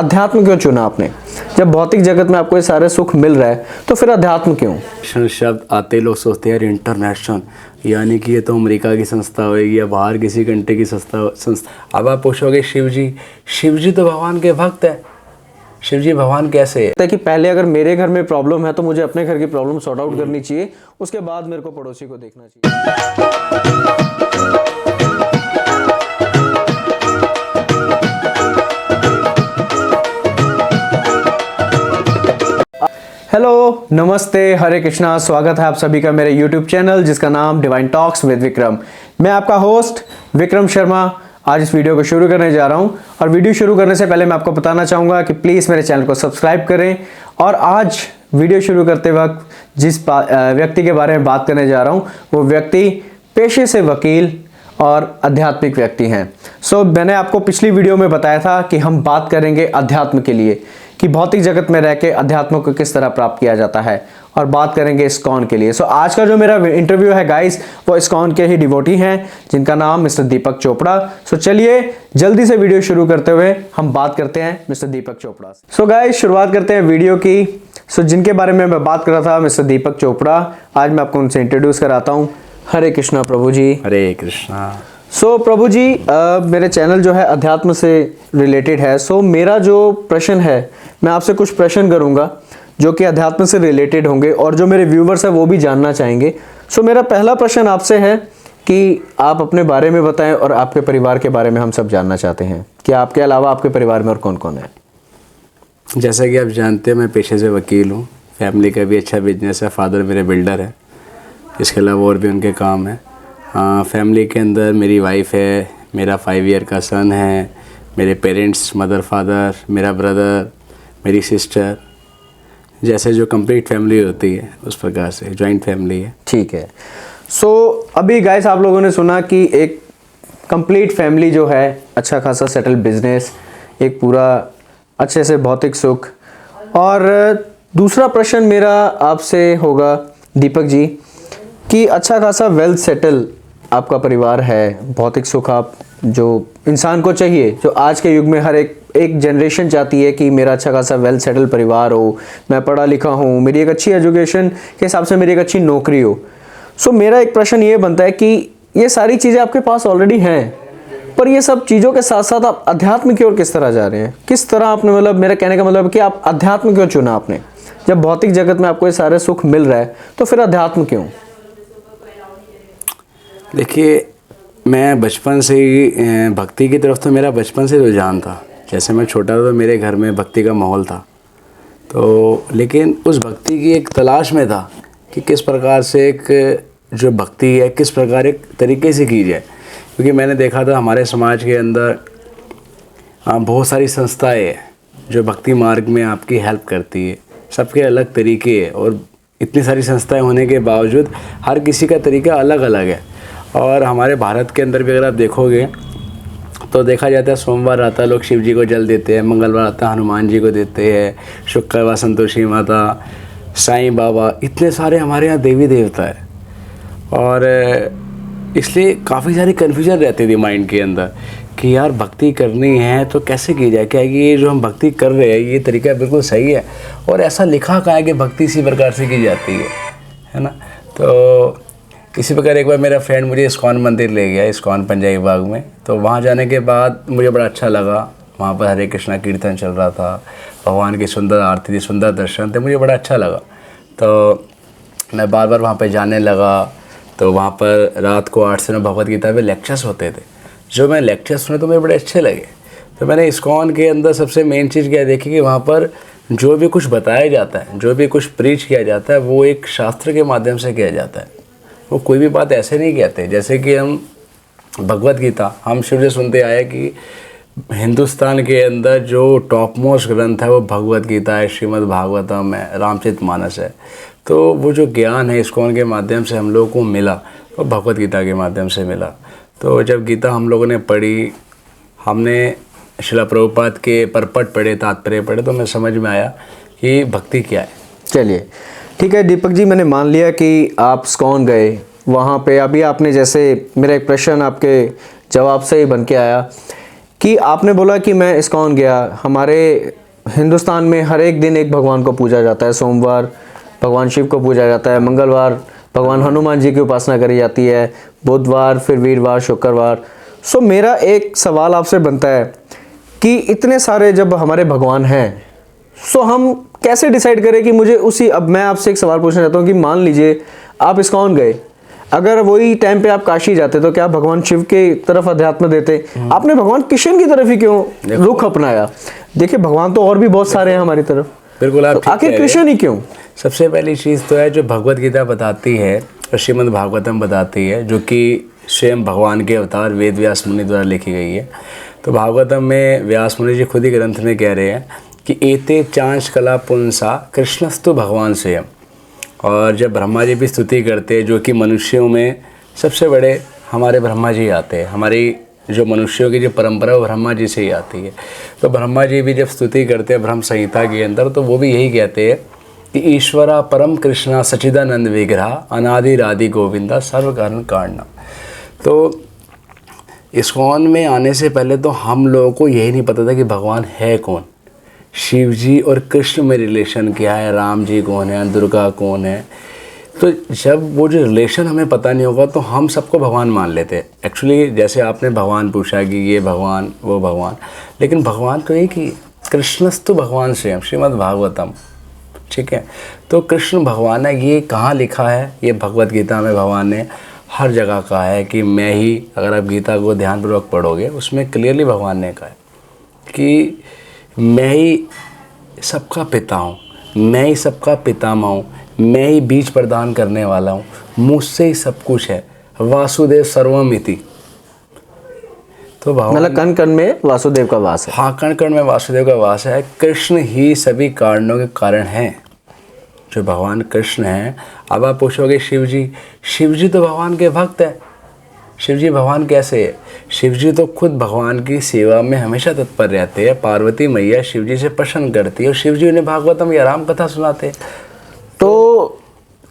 अध्यात्म क्यों चुना आपने? जब भौतिक जगत में आपको ये सारे सुख मिल रहा है तो फिर अध्यात्म क्यों? शब्द आते लोग सोचते हैं यार इंटरनेशनल, यानी कि ये तो अमेरिका की संस्था होगी या बाहर किसी कंट्री की संस्था। अब आप पूछोगे शिव जी तो भगवान के भक्त है, शिव जी भगवान कैसे है? कि पहले अगर मेरे घर में प्रॉब्लम है तो मुझे अपने घर की प्रॉब्लम सॉर्ट आउट करनी चाहिए, उसके बाद मेरे को पड़ोसी को देखना चाहिए। हेलो, नमस्ते, हरे कृष्णा। स्वागत है आप सभी का मेरे YouTube चैनल जिसका नाम डिवाइन टॉक्स विद विक्रम। मैं आपका होस्ट विक्रम शर्मा आज इस वीडियो को शुरू करने जा रहा हूं। और वीडियो शुरू करने से पहले मैं आपको बताना चाहूँगा कि प्लीज़ मेरे चैनल को सब्सक्राइब करें। और आज वीडियो शुरू करते वक्त जिस व्यक्ति के बारे में बात करने जा रहा हूँ वो व्यक्ति पेशे से वकील और आध्यात्मिक व्यक्ति हैं। मैंने आपको पिछली वीडियो में बताया था कि हम बात करेंगे अध्यात्म के लिए, कि भौतिक जगत में रह के अध्यात्म को किस तरह प्राप्त किया जाता है, और बात करेंगे इस्कॉन के लिए। आज का जो मेरा इंटरव्यू है गाइस, वो इस्कॉन के ही डिवोटी हैं जिनका नाम मिस्टर दीपक चोपड़ा। चलिए जल्दी से वीडियो शुरू करते हुए हम बात करते हैं मिस्टर दीपक चोपड़ा से। गाइस शुरुआत करते हैं वीडियो की। जिनके बारे में मैं बात कर रहा था, मिस्टर दीपक चोपड़ा, आज मैं आपको उनसे इंट्रोड्यूस कराता हूँ। हरे कृष्णा प्रभु जी। हरे कृष्णा। प्रभु जी, मेरे चैनल जो है अध्यात्म से रिलेटेड है। मेरा जो प्रश्न है, मैं आपसे कुछ प्रश्न करूंगा जो कि अध्यात्म से रिलेटेड होंगे और जो मेरे व्यूवर्स हैं वो भी जानना चाहेंगे। मेरा पहला प्रश्न आपसे है कि आप अपने बारे में बताएं और आपके परिवार के बारे में हम सब जानना चाहते हैं कि आपके अलावा आपके परिवार में और कौन कौन है। जैसा कि आप जानते हैं मैं पेशे से वकील हूँ, फैमिली का भी अच्छा बिजनेस है, फादर मेरे बिल्डर है, इसके अलावा और भी उनके काम है। फैमिली के अंदर मेरी वाइफ है, मेरा 5 ईयर का सन है, मेरे पेरेंट्स, मदर फादर, मेरा ब्रदर, मेरी सिस्टर, जैसे जो कंप्लीट फैमिली होती है उस प्रकार से जॉइंट फैमिली है। ठीक है। अभी गाइस आप लोगों ने सुना कि एक कंप्लीट फैमिली जो है, अच्छा खासा सेटल बिजनेस, एक पूरा अच्छे से भौतिक सुख। और दूसरा प्रश्न मेरा आपसे होगा दीपक जी कि अच्छा खासा वेल सेटल आपका परिवार है, भौतिक सुख आप जो इंसान को चाहिए, जो आज के युग में हर एक जनरेशन चाहती है कि मेरा अच्छा खासा वेल सेटल परिवार हो, मैं पढ़ा लिखा हूँ, मेरी एक अच्छी एजुकेशन के हिसाब से मेरी एक अच्छी नौकरी हो। मेरा एक प्रश्न ये बनता है कि ये सारी चीज़ें आपके पास ऑलरेडी हैं, पर ये सब चीज़ों के साथ साथ आप अध्यात्म की ओर किस तरह जा रहे हैं? किस तरह आपने, मतलब मेरा कहने का मतलब कि आप अध्यात्म क्यों चुना आपने? जब भौतिक जगत में आपको ये सारे सुख मिल रहा है तो फिर अध्यात्म क्यों? देखिए, मैं बचपन से ही भक्ति की तरफ तो मेरा बचपन से रुझान था। जैसे मैं छोटा था तो मेरे घर में भक्ति का माहौल था, तो लेकिन उस भक्ति की एक तलाश में था कि किस प्रकार से एक जो भक्ति है किस प्रकार एक तरीके से की जाए। क्योंकि मैंने देखा था हमारे समाज के अंदर बहुत सारी संस्थाएं हैं जो भक्ति मार्ग में आपकी हेल्प करती है, सबके अलग तरीके हैं, और इतनी सारी संस्थाएं होने के बावजूद हर किसी का तरीका अलग अलग है। और हमारे भारत के अंदर भी अगर आप देखोगे तो देखा जाता है, सोमवार आता है लोग शिव जी को जल देते हैं, मंगलवार आता है हनुमान जी को देते हैं, शुक्रवार संतोषी माता, साईं बाबा, इतने सारे हमारे यहाँ देवी देवता है। और इसलिए काफ़ी सारी कन्फ्यूजन रहती थी माइंड के अंदर कि यार भक्ति करनी है तो कैसे की जाए, क्या ये जो हम भक्ति कर रहे हैं ये तरीका बिल्कुल सही है, और ऐसा लिखा कहाँ है कि भक्ति इसी प्रकार से की जाती है ना। तो इसी प्रकार एक बार मेरा फ्रेंड मुझे इस्कॉन मंदिर ले गया, इस्कॉन पंजाबी बाग में। तो वहाँ जाने के बाद मुझे बड़ा अच्छा लगा, वहाँ पर हरे कृष्णा कीर्तन चल रहा था, भगवान की सुंदर आरती थी, सुंदर दर्शन थे, मुझे बड़ा अच्छा लगा। तो मैं बार बार वहाँ पर जाने लगा। तो वहाँ पर रात को 8 से 9 भगवद गीता पे लेक्चर्स होते थे, जो मैं लेक्चर्स सुने तो मुझे बड़े अच्छे लगे। तो मैंने इस्कॉन के अंदर सबसे मेन चीज़ क्या देखी कि वहाँ पर जो भी कुछ बताया जाता है, जो भी कुछ प्रीच किया जाता है, वो एक शास्त्र के माध्यम से किया जाता है। वो कोई भी बात ऐसे नहीं कहते। जैसे कि हम भगवद गीता हम शुरू से सुनते आए कि हिंदुस्तान के अंदर जो टॉप मोस्ट ग्रंथ है वो भगवद गीता है, श्रीमद् भागवतम है, रामचरितमानस है। तो वो जो ज्ञान है इस्कॉन के माध्यम से हम लोगों को मिला, वो भगवद गीता के माध्यम से मिला। तो जब गीता हम लोगों ने पढ़ी, हमने श्रील प्रभुपाद के परपट पढ़े, तात्पर्य पढ़े, तो हमें समझ में आया कि भक्ति क्या है। चलिए ठीक है दीपक जी, मैंने मान लिया कि आप इस्कॉन गए, वहाँ पे अभी आपने, जैसे मेरा एक प्रश्न आपके जवाब से ही बन के आया कि आपने बोला कि मैं इस्कॉन गया। हमारे हिंदुस्तान में हर एक दिन एक भगवान को पूजा जाता है। सोमवार भगवान शिव को पूजा जाता है, मंगलवार भगवान हनुमान जी की उपासना करी जाती है, बुधवार, फिर वीरवार, शुक्रवार। सो मेरा एक सवाल आपसे बनता है कि इतने सारे जब हमारे भगवान हैं, सो हम कैसे डिसाइड करें कि मुझे उसी, अब मैं आपसे एक सवाल पूछना चाहता हूँ कि मान लीजिए आप इस्कॉन गए, अगर वही टाइम पे आप काशी जाते तो क्या भगवान शिव के तरफ अध्यात्म देते? आपने भगवान कृष्ण की तरफ ही क्यों रुख अपनाया? देखिए भगवान तो और भी बहुत सारे हैं हमारी तरफ, बिल्कुल आप तो आखिर कृष्ण ही क्यों? सबसे पहली चीज़ तो है जो भगवत गीता बताती है और श्रीमद् भागवतम बताती है, जो कि स्वयं भगवान के अवतार वेद व्यास मुनि द्वारा लिखी गई है। तो भागवतम में व्यास मुनि जी खुद ही ग्रंथ में कह रहे हैं कि एते चांच कला पुंसा कृष्णस्तु भगवान स्वयं। और जब ब्रह्मा जी भी स्तुति करते हैं, जो कि मनुष्यों में सबसे बड़े हमारे ब्रह्मा जी आते हैं, हमारी जो मनुष्यों की जो परंपरा वो ब्रह्मा जी से ही आती है। तो ब्रह्मा जी भी जब स्तुति करते हैं ब्रह्म संहिता के अंदर, तो वो भी यही कहते हैं कि ईश्वरा परम कृष्णा सच्चिदानंद विग्रह अनादि राधि गोविंदा सर्व कारण कारणम। तो इस्कॉन में आने से पहले तो हम लोगों को यही नहीं पता था कि भगवान है कौन, शिव जी और कृष्ण में रिलेशन क्या है, राम जी कौन है, दुर्गा कौन है। तो जब वो जो रिलेशन हमें पता नहीं होगा तो हम सबको भगवान मान लेते हैं। एक्चुअली जैसे आपने भगवान पूछा कि ये भगवान वो भगवान, लेकिन भगवान तो एक ही, कृष्णस्तु भगवान स्वयं, श्रीमद् भागवतम, ठीक है। तो कृष्ण भगवान है, ये कहाँ लिखा है? ये भगवत गीता में भगवान ने हर जगह कहा है कि मैं ही, अगर आप गीता को ध्यानपूर्वक पढ़ोगे उसमें क्लियरली भगवान ने कहा है कि मैं ही सबका पिता हूँ, मैं ही सबका पितामह हूँ, मैं ही बीज प्रदान करने वाला हूँ, मुझसे ही सब कुछ है, वासुदेव सर्वमिति। तो भगवान मतलब कण कण में वासुदेव का वास है। हाँ, कण कण में वासुदेव का वास है। कृष्ण ही सभी कारणों के कारण हैं, जो भगवान कृष्ण हैं। अब आप पूछोगे शिव जी तो भगवान के भक्त है। शिव जी भगवान कैसे है? शिव जी तो खुद भगवान की सेवा में हमेशा तत्पर रहते हैं। पार्वती मैया शिव जी से प्रसन्न करती है और शिव जी उन्हें भागवतम या राम कथा सुनाते हैं। तो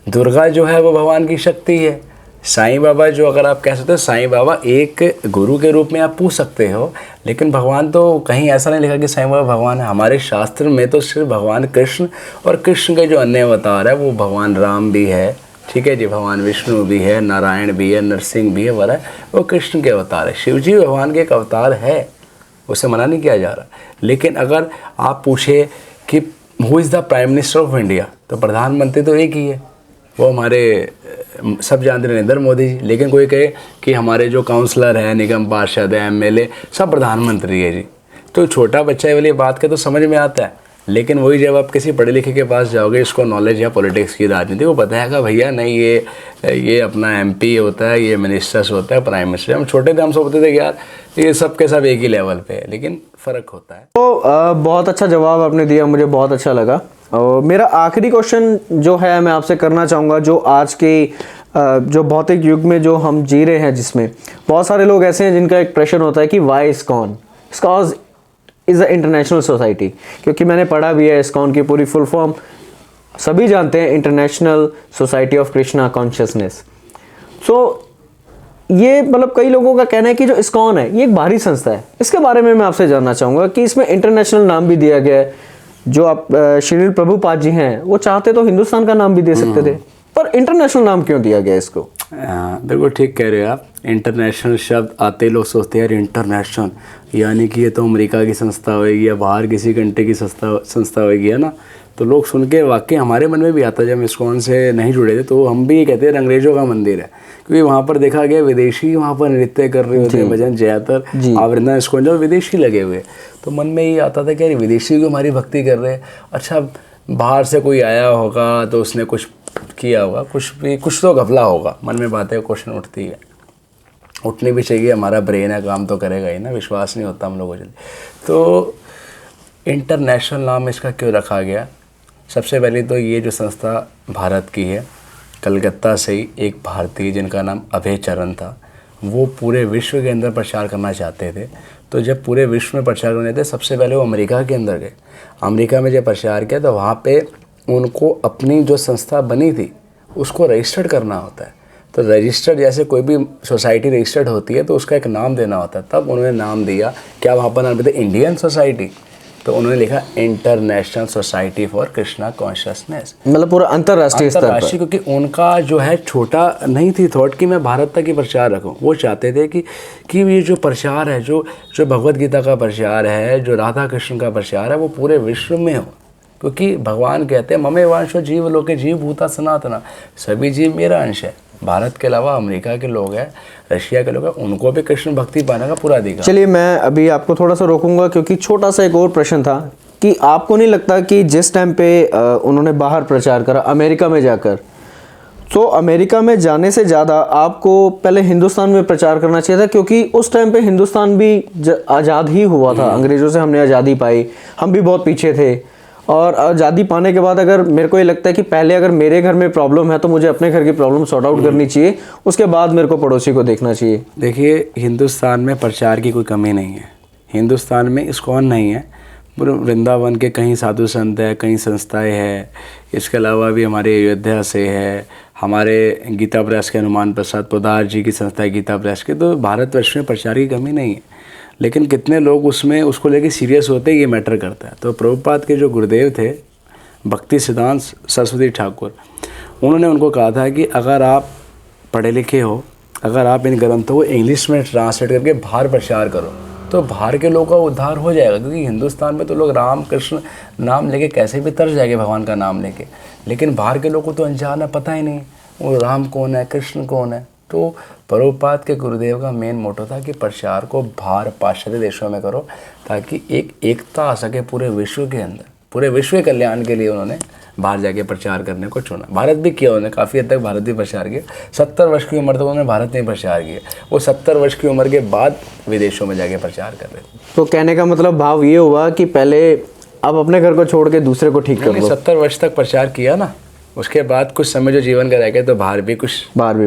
दुर्गा जो है वो भगवान की शक्ति है। साईं बाबा, जो अगर आप कह सकते हो साईं बाबा एक गुरु के रूप में आप पूछ सकते हो, लेकिन भगवान तो कहीं ऐसा नहीं लिखा कि साईं बाबा भगवान है। हमारे शास्त्र में तो सिर्फ भगवान कृष्ण और कृष्ण के जो अन्य अवतार है वो भगवान राम भी है, ठीक है जी, भगवान विष्णु भी है, नारायण भी है, नरसिंह भी है, वो कृष्ण के अवतार है। शिव जी भगवान के एक अवतार है, उसे मना नहीं किया जा रहा। लेकिन अगर आप पूछे कि who is the prime minister of India, तो प्रधानमंत्री तो एक ही है, वो हमारे सब जानते हैं नरेंद्र मोदी जी। लेकिन कोई कहे कि हमारे जो काउंसलर हैं, निगम पार्षद है, एमएलए, सब प्रधानमंत्री है जी। तो छोटा बच्चा वाली बात के तो समझ में आता है, लेकिन वही जब आप किसी पढ़े लिखे के पास जाओगे, इसको नॉलेज या पॉलिटिक्स की राजनीति, वो बताएगा भैया नहीं ये अपना एमपी होता है, ये मिनिस्टर्स होता है, प्राइम मिनिस्टर। हम छोटे थे, हम सोचते थे कि यार ये सब के सब एक ही लेवल पे है, लेकिन फ़र्क होता है। तो बहुत अच्छा जवाब आपने दिया, मुझे बहुत अच्छा लगा। और मेरा आखिरी क्वेश्चन जो है मैं आपसे करना चाहूँगा, जो आज के जो भौतिक युग में जो हम जी रहे हैं, जिसमें बहुत सारे लोग ऐसे हैं जिनका एक प्रश्न होता है कि why ISKCON is a international society. क्योंकि मैंने पढ़ा भी है, इस्कॉन की पूरी फुल फॉर्म सभी जानते हैं, International Society of Krishna Consciousness. So ये मतलब कई लोगों का कहना है कि जो इस्कॉन है ये एक बाहरी संस्था है। इसके बारे में मैं आपसे जानना चाहूँगा कि इसमें इंटरनेशनल नाम भी दिया गया है। जो आप श्रील प्रभुपाद जी हैं, वो चाहते तो हिंदुस्तान का नाम भी दे सकते थे, पर इंटरनेशनल नाम क्यों दिया गया इसको? बिल्कुल ठीक कह रहे हो आप। इंटरनेशनल शब्द आते लोग सोचते हैं यार इंटरनेशनल यानी कि ये तो अमेरिका की संस्था होगी या बाहर किसी कंट्री की संस्था होगी, है ना। तो लोग सुन के वाकई हमारे मन में भी आता है, जब हम इस्कॉन से नहीं जुड़े थे तो हम भी ये कहते हैं अंग्रेजों का मंदिर है, क्योंकि वहाँ पर देखा गया विदेशी वहाँ पर नृत्य कर रहे होते हैं, भजन ज़्यादातर वृंदावन इस्कॉन जो विदेशी लगे हुए। तो मन में ये आता था कि यार विदेशी को हमारी भक्ति कर रहे हैं, अच्छा बाहर से कोई आया होगा तो उसने कुछ किया होगा, कुछ तो घपला होगा, मन में बातें क्वेश्चन उठती है, उठनी भी चाहिए। हमारा ब्रेन है, काम तो करेगा ही ना, विश्वास नहीं होता हम लोगों को। तो इंटरनेशनल नाम इसका क्यों रखा गया? सबसे पहले तो ये जो संस्था भारत की है, कलकत्ता से ही एक भारतीय जिनका नाम अभय चरण था, वो पूरे विश्व के अंदर प्रचार करना चाहते थे। तो जब पूरे विश्व में प्रचार करने थे, सबसे पहले वो अमेरिका के अंदर गए। अमेरिका में जब प्रचार किया तो वहाँ पे उनको अपनी जो संस्था बनी थी उसको रजिस्टर्ड करना होता है। तो रजिस्टर्ड जैसे कोई भी सोसाइटी रजिस्टर्ड होती है तो उसका एक नाम देना होता है, तब उन्होंने नाम दिया। क्या वहाँ पर नाम दिया इंडियन सोसाइटी, तो उन्होंने लिखा international society for Krishna consciousness, मतलब पूरा अंतर्राष्ट्रीय स्तर पर। क्योंकि उनका जो है छोटा नहीं थी थॉट कि मैं भारत तक ही प्रचार रखूं। वो चाहते थे कि ये जो प्रचार है, जो भगवत गीता का प्रचार है, जो राधा कृष्ण का प्रचार है, वो पूरे विश्व में हो। क्योंकि भगवान कहते हैं ममे वांशो जीव लोके जीव भूता सनातना, सभी जीव मेरा अंश है। भारत के अलावा अमेरिका के लोग हैं, रशिया के लोग हैं, उनको भी कृष्ण भक्ति पाने का पूरा अधिकार। चलिए मैं अभी आपको थोड़ा सा रोकूंगा, क्योंकि छोटा सा एक और प्रश्न था कि आपको नहीं लगता कि जिस टाइम पे उन्होंने बाहर प्रचार करा अमेरिका में जाकर, तो अमेरिका में जाने से ज़्यादा आपको पहले हिंदुस्तान में प्रचार करना चाहिए था, क्योंकि उस टाइम पे हिंदुस्तान भी आज़ाद ही हुआ था, अंग्रेज़ों से हमने आज़ादी पाई, हम भी बहुत पीछे थे। और आज़ादी पाने के बाद अगर मेरे को ये लगता है कि पहले अगर मेरे घर में प्रॉब्लम है तो मुझे अपने घर की प्रॉब्लम सॉर्ट आउट करनी चाहिए, उसके बाद मेरे को पड़ोसी को देखना चाहिए। देखिए, हिंदुस्तान में प्रचार की कोई कमी नहीं है। हिंदुस्तान में इस्कॉन नहीं है, पूरे वृंदावन के कहीं साधु संत है, कहीं संस्थाएं हैं। इसके अलावा भी हमारे अयोध्या से है, हमारे गीता प्रेस के हनुमान प्रसाद पोदार जी की संस्था है गीता प्रेस की। तो भारतवर्ष में प्रचार की कमी नहीं है, लेकिन कितने लोग उसमें उसको लेके सीरियस होते हैं, ये मैटर करता है। तो प्रभुपाद के जो गुरुदेव थे भक्ति सिद्धांत सरस्वती ठाकुर, उन्होंने उनको कहा था कि अगर आप पढ़े लिखे हो, अगर आप इन ग्रंथों को इंग्लिश में ट्रांसलेट करके बाहर प्रचार करो तो बाहर के लोगों का उद्धार हो जाएगा। क्योंकि हिंदुस्तान में तो लोग राम कृष्ण नाम लेके कैसे भी तर जाएंगे भगवान का नाम लेके, लेकिन बाहर के लोगों को तो अनजान है, पता ही नहीं वो राम कौन है, कृष्ण कौन है। तो प्रभुपाद के गुरुदेव का मेन मोटो था कि प्रचार को बाहर पाश्चात्य देशों में करो, ताकि एक एकता आ सके पूरे विश्व के अंदर। पूरे विश्व के कल्याण के लिए उन्होंने बाहर जाके प्रचार करने को चुना। भारत भी किया उन्होंने, काफ़ी हद तक भारत भी प्रचार किया। 70 वर्ष की उम्र तक उन्होंने भारत में प्रचार किया। वो 70 वर्ष की उम्र के बाद विदेशों में जाके प्रचार कर रहे थे। तो कहने का मतलब भाव ये हुआ कि पहले आप अपने घर को छोड़ के दूसरे को ठीक कर लो। 70 वर्ष तक प्रचार किया ना, उसके बाद कुछ समय जो जीवन का रह गया तो बाहर भी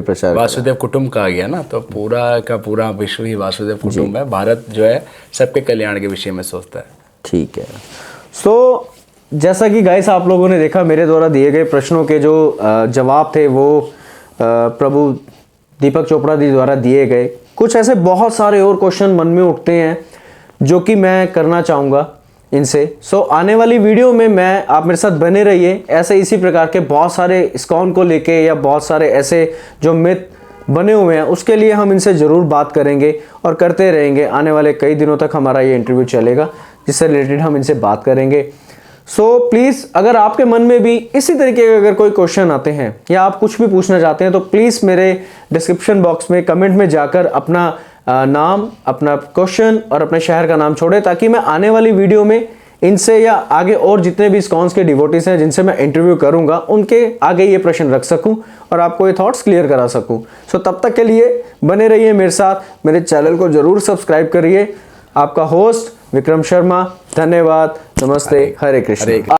प्रचार वासुदेव कुटुंब का आ गया ना। तो पूरा का पूरा विश्व ही वासुदेव कुटुंब है। भारत जो है सबके कल्याण के विषय में सोचता है। ठीक है। सो जैसा कि गाइस आप लोगों ने देखा, मेरे द्वारा दिए गए प्रश्नों के जो जवाब थे वो प्रभु दीपक चोपड़ा जी द्वारा दिए गए। कुछ ऐसे बहुत सारे और क्वेश्चन मन में उठते हैं जो कि मैं करना चाहूँगा इनसे। सो आने वाली वीडियो में मैं आप मेरे साथ बने रहिए, ऐसे इसी प्रकार के बहुत सारे इस्कॉन को लेके या बहुत सारे ऐसे जो मिथ बने हुए हैं उसके लिए हम इनसे ज़रूर बात करेंगे और करते रहेंगे। आने वाले कई दिनों तक हमारा ये इंटरव्यू चलेगा जिससे रिलेटेड हम इनसे बात करेंगे। सो प्लीज़ अगर आपके मन में भी इसी तरीके के अगर कोई क्वेश्चन आते हैं या आप कुछ भी पूछना चाहते हैं तो प्लीज़ मेरे डिस्क्रिप्शन बॉक्स में कमेंट में जाकर अपना नाम, अपना क्वेश्चन और अपने शहर का नाम छोड़े, ताकि मैं आने वाली वीडियो में इनसे या आगे और जितने भी इस्कॉन्स के डिवोटीज हैं जिनसे मैं इंटरव्यू करूंगा उनके आगे ये प्रश्न रख सकूं और आपको ये थॉट्स क्लियर करा सकूं। सो तब तक के लिए बने रहिए मेरे साथ, मेरे चैनल को ज़रूर सब्सक्राइब करिए। आपका होस्ट विक्रम शर्मा, धन्यवाद, नमस्ते, हरे कृष्ण।